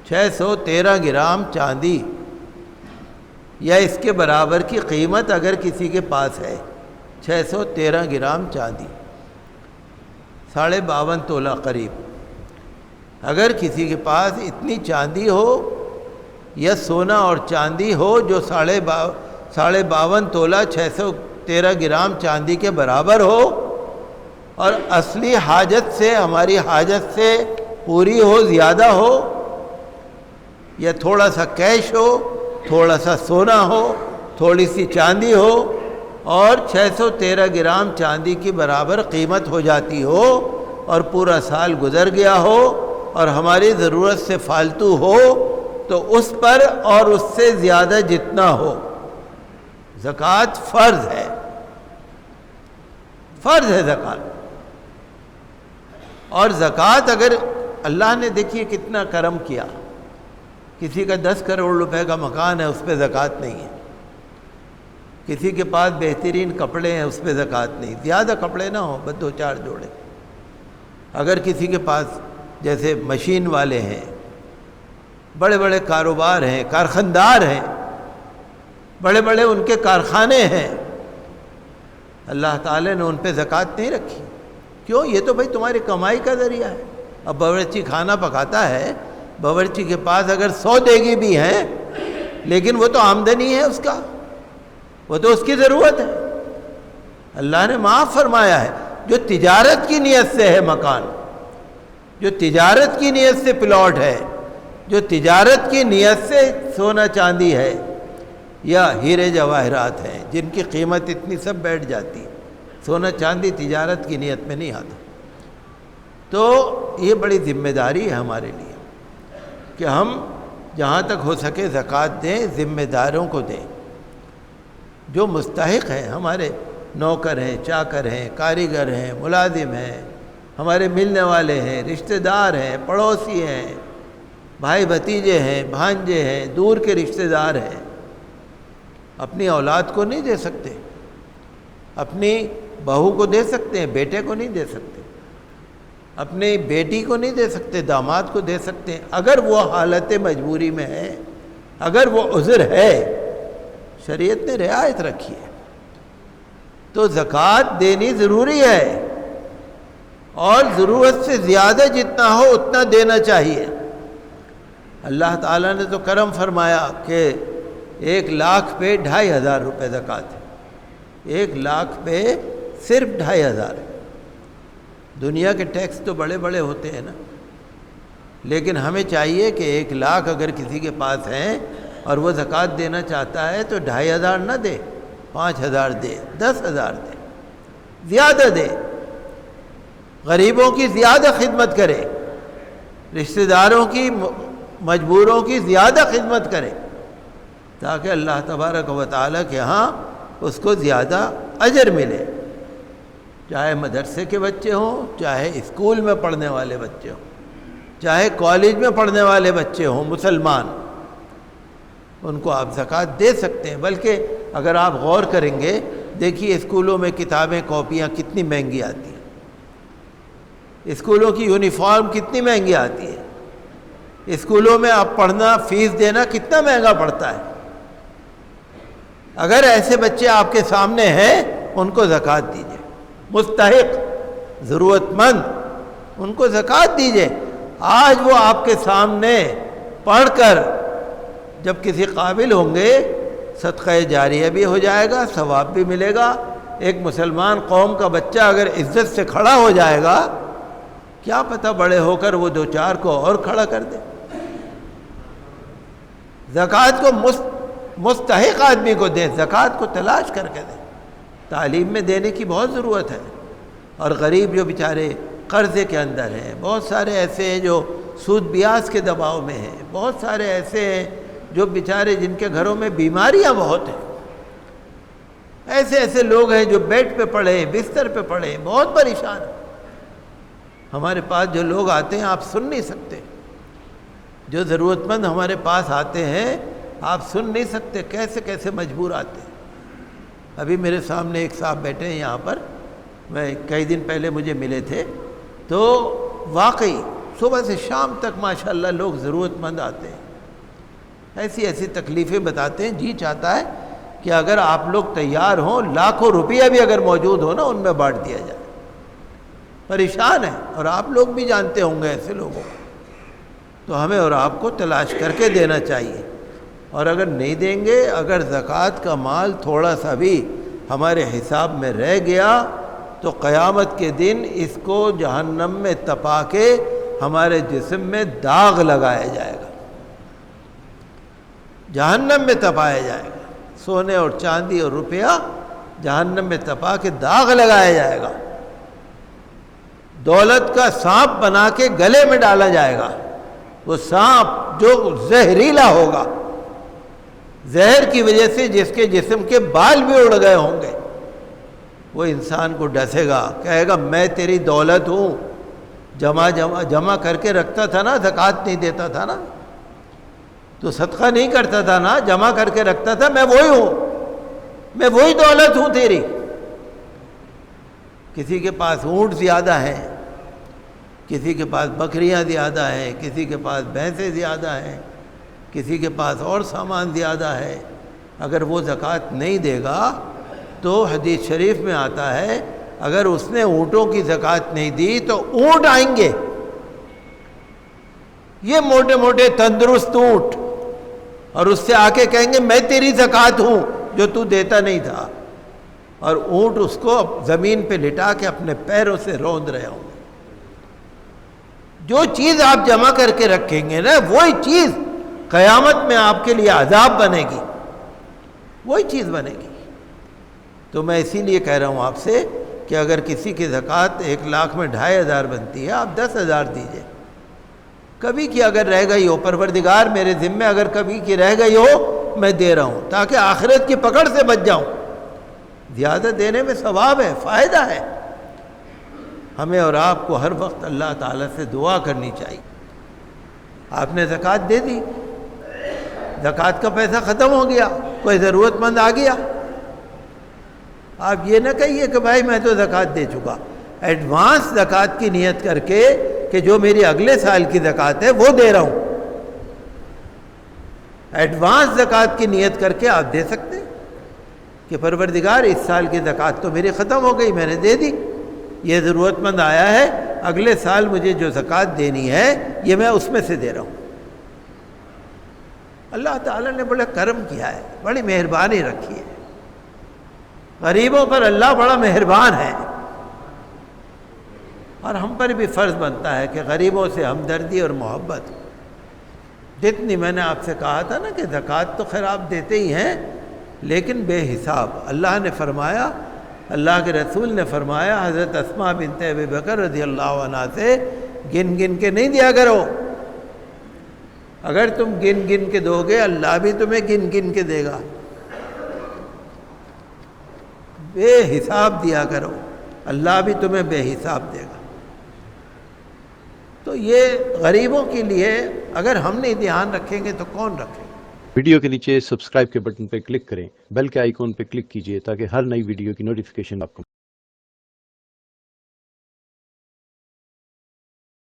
613 gram چاندی یا اس کے برابر کی قیمت اگر کسی کے پاس ہے، 613 گرام چاندی 52.5 تولہ قریب، اگر کسی کے پاس اتنی چاندی ہو یا سونا اور چاندی ہو جو 52.5 تولہ 613 گرام چاندی کے برابر ہو، اور اصلی حاجت سے، ہماری حاجت سے پوری ہو، زیادہ ہو، یا تھوڑا سا کیش ہو، تھوڑا سا سونا ہو، تھوڑی سی چاندی ہو، اور 613 گرام چاندی کی برابر قیمت ہو جاتی ہو، اور پورا سال گزر گیا ہو اور ہماری ضرورت سے فالتو ہو، تو اس پر اور اس سے زیادہ جتنا ہو زکوٰۃ فرض ہے، فرض ہے زکوٰۃ۔ اور زکوٰۃ اگر اللہ نے دیکھیے کتنا کرم کیا، کسی کا 10 کروڑ روپے کا مکان ہے، اس پہ زکوٰۃ نہیں ہے، کسی کے پاس بہترین کپڑے ہیں، اس پہ زکوٰۃ نہیں، زیادہ کپڑے نہ ہوں، بس 2-4 جوڑے۔ اگر کسی کے پاس جیسے مشین والے ہیں، بڑے بڑے کاروبار ہیں، کارخاندار ہیں، بڑے بڑے ان کے کارخانے ہیں، اللہ تعالیٰ نے ان پہ زکوٰۃ نہیں رکھی۔ کیوں؟ یہ تو بھائی تمہاری کمائی کا ذریعہ ہے۔ اب باورچی کھانا پکاتا ہے، باورچی کے پاس اگر 100 دیگی بھی ہیں، لیکن وہ تو آمدنی ہے اس کا، وہ تو اس کی ضرورت ہے۔ اللہ نے معاف فرمایا ہے، جو تجارت کی نیت سے ہے مکان، جو تجارت کی نیت سے پلاٹ ہے، جو تجارت کی نیت سے سونا چاندی ہے یا ہیرے جواہرات ہیں جن کی قیمت اتنی سب بیٹھ جاتی ہے، سونا چاندی تجارت کی نیت میں نہیں آتا۔ تو یہ بڑی ذمہ داری ہے ہمارے لیے کہ ہم جہاں تک ہو سکے زکوٰۃ دیں، ذمہ داروں کو دیں، جو مستحق ہیں، ہمارے نوکر ہیں، چاکر ہیں، کاریگر ہیں، ملازم ہیں، ہمارے ملنے والے ہیں، رشتہ دار ہیں، پڑوسی ہیں، بھائی بھتیجے ہیں، بھانجے ہیں، دور کے رشتہ دار ہیں۔ اپنی اولاد کو نہیں دے سکتے، اپنی بہو کو دے سکتے ہیں، بیٹے کو نہیں دے سکتے، اپنی بیٹی کو نہیں دے سکتے، داماد کو دے سکتے ہیں، اگر وہ حالت مجبوری میں ہے، اگر وہ عذر ہے، شریعت نے رعایت رکھی ہے۔ تو زکوٰۃ دینی ضروری ہے، اور ضرورت سے زیادہ جتنا ہو اتنا دینا چاہیے۔ اللہ تعالیٰ نے تو کرم فرمایا کہ 1 لاکھ پہ 2,500 روپے زکوٰۃ ہے، 1 لاکھ پہ صرف 2,500 ہے۔ دنیا کے ٹیکس تو بڑے بڑے ہوتے ہیں نا، لیکن ہمیں چاہیے کہ 1 لاکھ اگر کسی کے پاس ہیں اور وہ زکوٰۃ دینا چاہتا ہے تو 2,500 نہ دے، 5,000 دے، 10,000 دے، زیادہ دے، غریبوں کی زیادہ خدمت کرے، رشتہ داروں کی، مجبوروں کی زیادہ خدمت کرے، تاکہ اللہ تبارک و تعالیٰ کے ہاں اس کو زیادہ اجر ملے، چاہے مدرسے کے بچے ہوں، چاہے اسکول میں پڑھنے والے بچے ہوں، چاہے کالج میں پڑھنے والے بچے ہوں مسلمان، ان کو آپ زکوٰۃ دے سکتے ہیں۔ بلکہ اگر آپ غور کریں گے، دیکھیے اسکولوں میں کتابیں، کاپیاں کتنی مہنگی آتی ہیں، اسکولوں کی یونیفارم کتنی مہنگی آتی ہے، اسکولوں میں آپ پڑھنا، فیس دینا کتنا مہنگا پڑتا ہے۔ اگر ایسے بچے آپ کے سامنے ہیں، ان کو زکوٰۃ دیجیے، مستحق، ضرورت مند، ان کو زکوٰۃ دیجیے۔ آج وہ آپ کے سامنے پڑھ کر جب کسی قابل ہوں گے، صدقہ جاریہ بھی ہو جائے گا، ثواب بھی ملے گا۔ ایک مسلمان قوم کا بچہ اگر عزت سے کھڑا ہو جائے گا، کیا پتہ بڑے ہو کر وہ 2-4 کو اور کھڑا کر دے۔ زکوٰۃ کو مستحق آدمی کو دیں، زکوٰۃ کو تلاش کر کے دیں۔ تعلیم میں دینے کی بہت ضرورت ہے، اور غریب جو بیچارے قرضے کے اندر ہیں، بہت سارے ایسے ہیں جو سود بیاج کے دباؤ میں ہیں، بہت سارے ایسے ہیں جو بیچارے جن کے گھروں میں بیماریاں بہت ہیں، ایسے لوگ ہیں جو بیڈ پہ پڑے ہیں، بستر پہ پڑے ہیں، بہت پریشان ہیں۔ ہمارے پاس جو لوگ آتے ہیں آپ سن نہیں سکتے، جو ضرورت مند ہمارے پاس آتے ہیں آپ سن نہیں سکتے، کیسے کیسے مجبور آتے ہیں۔ ابھی میرے سامنے ایک صاحب بیٹھے ہیں یہاں پر، میں کئی دن پہلے مجھے ملے تھے، تو واقعی صبح سے شام تک ماشاءاللہ لوگ ضرورت مند آتے ہیں، ایسی ایسی تکلیفیں بتاتے ہیں، جی چاہتا ہے کہ اگر آپ لوگ تیار ہوں لاکھوں روپیہ بھی اگر موجود ہو نا ان میں بانٹ دیا جائے، پریشان ہیں، اور آپ لوگ بھی جانتے ہوں گے ایسے لوگوں کو، تو ہمیں اور آپ کو تلاش کر کے دینا چاہیے، اور اگر نہیں دیں گے، اگر زکوٰۃ کا مال تھوڑا سا بھی ہمارے حساب میں رہ گیا تو قیامت کے دن اس کو جہنم میں تپا کے ہمارے جسم میں داغ لگایا جائے گا، جہنم میں تپایا جائے گا، سونے اور چاندی اور روپیہ جہنم میں تپا کے داغ لگایا جائے گا، دولت کا سانپ بنا کے گلے میں ڈالا جائے گا، وہ سانپ جو زہریلا ہوگا، زہر کی وجہ سے جس کے جسم کے بال بھی اڑ گئے ہوں گے، وہ انسان کو ڈسے گا، کہے گا میں تیری دولت ہوں، جمع کر کے رکھتا تھا نا، زکوٰۃ نہیں دیتا تھا نا، تو صدقہ نہیں کرتا تھا نا، جمع کر کے رکھتا تھا، میں وہی ہوں، میں وہی دولت ہوں تیری۔ کسی کے پاس اونٹ زیادہ ہیں، کسی کے پاس بکریاں زیادہ ہیں، کسی کے پاس بھینسیں زیادہ ہیں، کسی کے پاس اور سامان زیادہ ہے، اگر وہ زکوٰۃ نہیں دے گا تو حدیث شریف میں آتا ہے اگر اس نے اونٹوں کی زکوٰۃ نہیں دی تو اونٹ آئیں گے، یہ موٹے موٹے تندرست اونٹ، اور اس سے آ کے کہیں گے میں تیری زکوٰۃ ہوں جو تو دیتا نہیں تھا، اور اونٹ اس کو زمین پہ لٹا کے اپنے پیروں سے روند رہے ہوں گے۔ جو چیز آپ جمع کر کے رکھیں گے نا وہی چیز قیامت میں آپ کے لیے عذاب بنے گی، وہی چیز بنے گی۔ تو میں اسی لیے کہہ رہا ہوں آپ سے کہ اگر کسی کی زکوٰۃ 1,00,000 میں 2,500 بنتی ہے، آپ 10,000 دیجئے، کبھی کی اگر رہ گئی ہو، پروردگار میرے ذمے اگر کبھی کی رہ گئی ہو میں دے رہا ہوں تاکہ آخرت کی پکڑ سے بچ جاؤں، زیادہ دینے میں ثواب ہے، فائدہ ہے۔ ہمیں اور آپ کو ہر وقت اللہ تعالیٰ سے دعا کرنی چاہیے۔ آپ نے زکوٰۃ دے دی، زکوٰۃ کا پیسہ ختم ہو گیا، کوئی ضرورت مند آ گیا، آپ یہ نہ کہیے کہ بھائی میں تو زکوٰۃ دے چکا، ایڈوانس زکوٰۃ کی نیت کر کے کہ جو میری اگلے سال کی زکوٰۃ ہے وہ دے رہا ہوں، ایڈوانس زکوٰۃ کی نیت کر کے آپ دے سکتے ہیں کہ پروردگار اس سال کی زکوٰۃ تو میری ختم ہو گئی، میں نے دے دی، یہ ضرورت مند آیا ہے، اگلے سال مجھے جو زکوٰۃ دینی ہے یہ میں اس میں سے دے رہا ہوں۔ اللہ تعالیٰ نے بڑا کرم کیا ہے، بڑی مہربانی رکھی ہے، غریبوں پر اللہ بڑا مہربان ہے، اور ہم پر بھی فرض بنتا ہے کہ غریبوں سے ہمدردی اور محبت، جتنی میں نے آپ سے کہا تھا نا کہ زکوٰۃ تو خیر آپ دیتے ہی ہیں لیکن بے حساب۔ اللہ نے فرمایا، اللہ کے رسول نے فرمایا حضرت اسماء بنت ابی بکر رضی اللہ عنہ سے گن گن کے نہیں دیا کرو، اگر تم گن گن کے دو گے اللہ بھی تمہیں گن گن کے دے گا، بے حساب دیا کرو، اللہ بھی تمہیں بے حساب دے گا۔ تو یہ غریبوں کے لیے اگر ہم نہیں دھیان رکھیں گے تو کون رکھے گا؟ ویڈیو کے نیچے سبسکرائب کے بٹن پہ کلک کریں، بیل کے آئیکن پہ کلک کیجئے تاکہ ہر نئی ویڈیو کی نوٹیفیکیشن آپ کو